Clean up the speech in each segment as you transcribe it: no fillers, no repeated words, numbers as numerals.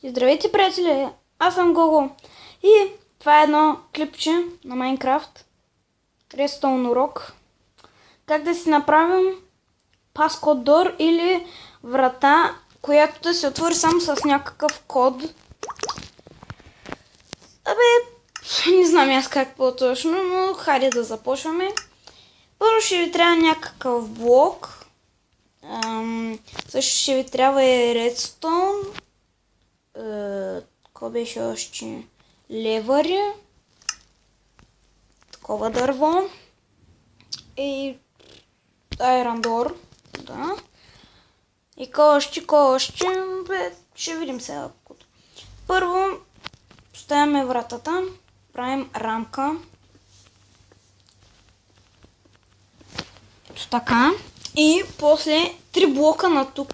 И здравейте, приятели! Аз съм Гого. И това е едно клипче на Майнкрафт. Redstone урок. Как да си направим Passcode Door или врата, която да се отвори само с някакъв код. Не знам аз как по-точно, но хайде да започваме. Първо ще ви трябва някакъв блок. Също ще ви трябва и Redstone. Какво беше още? Левари. Такова дърво. И Iron Door. Да. И още. Ще видим сега. Първо поставяме вратата. Правим рамка. Ето така. И после 3 блока на тук.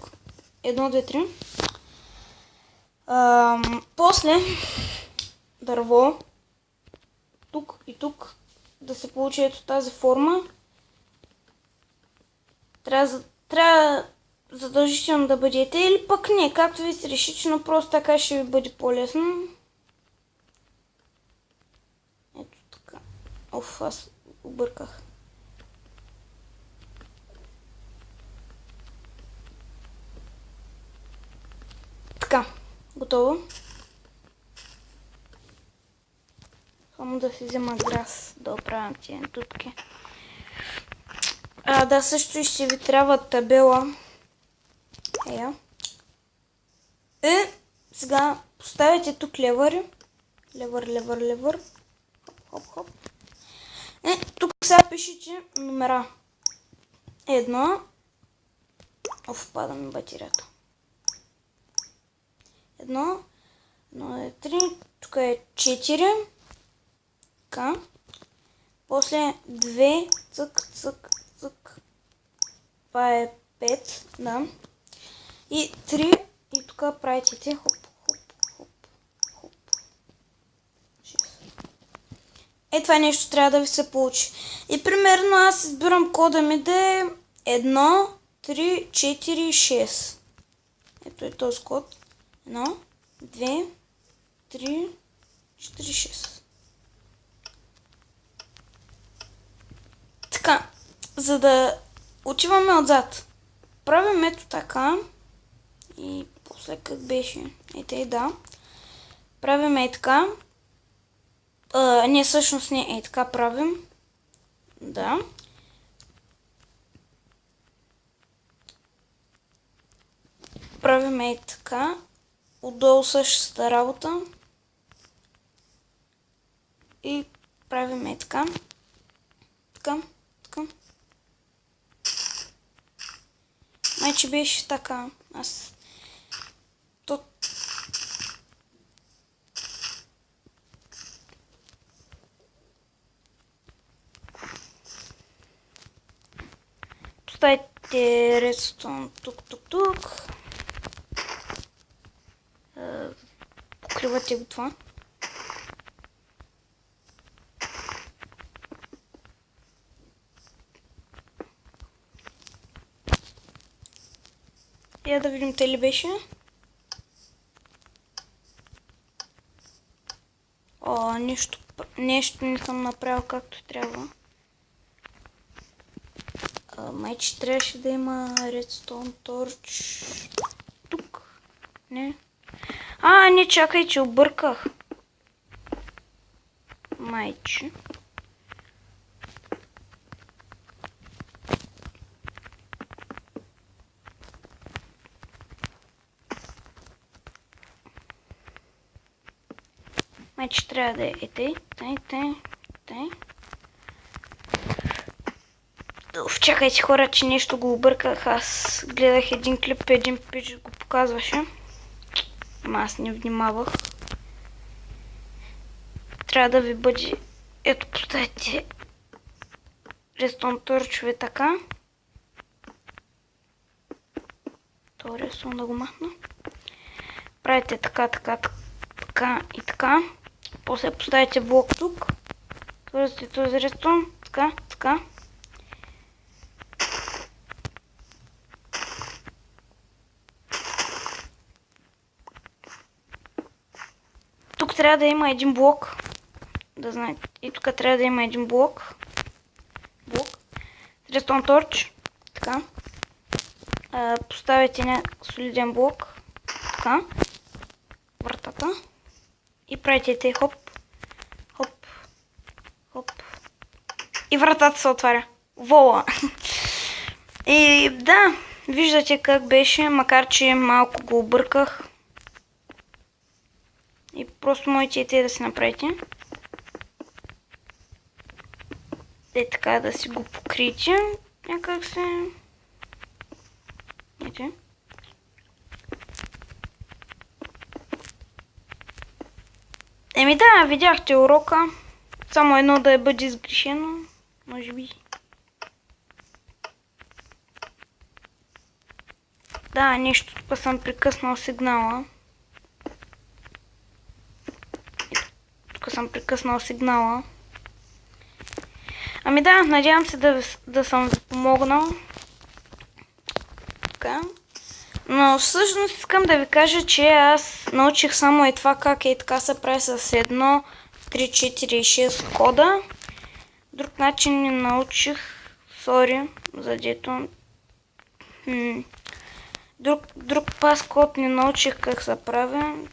1, 2, 3. После дърво. Тук и тук. Да се получи ето тази форма. Трябва задължително да бъдете. Или пък не. Както ви се решите, но просто така ще ви бъде по-лесно. Ето така. Аз обърках. Така. Готово. Само да си взема грас да оправям тия дупки. Да, също и ще ви трябва табела. Сега поставяте тук левър. Левър. Хоп. Тук сега пишете номера. 1. Пада ми батерията. 1, 3, тук е 4. Така. После 2, цък. Това е 5, да. И 3, и тук правите хоп. 6. Това нещо трябва да ви се получи. И примерно аз избирам кода ми да е 1, 3, 4, 6. Ето е този код. 1, 2, 3, 4, 6. Така, за да отиваме отзад. Правим ето така. И после как беше? Да. Правим така. Не, всъщност не, така правим. Да. Правим така. Отдолу същата работа. И правим така. Така. Майче беше така. Поставите редстон тук. Покривате го това. Я да видим те ли беше. Нещо не съм направил както трябва. Майче трябваше да има Redstone Torch тук. Не. Не, чакай, че обърках. Майче. Майче трябва да е тъй. Чакайте хора, че нещо го обърках. Аз гледах един клип, един пич го показваше. Аз не внимавах. Трябва да ви бъде... Ето, поставете Redstone торчове така. Това Redstone да го махна. Правите така и така. После поставите блок тук. Свързвате този Redstone. Така. тук трябва да има един блок. Да знаете. И тук трябва да има един блок. Redstone торч. Така. Поставяте солиден блок. Така. Вратата. И правите те хоп. Хоп. Хоп. И вратата се отваря. Вола. И да, виждате как беше, макар че малко го обърках. И просто можете и те да си направите. Е така да си го покриете. Някак се... Ете. Еми да, видяхте урока. Само едно да бъде сгрешено. Може би. Да, нещо тук съм прекъснал сигнала. Тук съм прекъснал сигнала. Ами да, надявам се да съм ви помогнал. Така. Но всъщност искам да ви кажа, че аз научих само и това как и така се прави с 1, 3, 4 и 6 кода. Друг начин не научих. Сори, задето. Друг паскод не научих как се прави.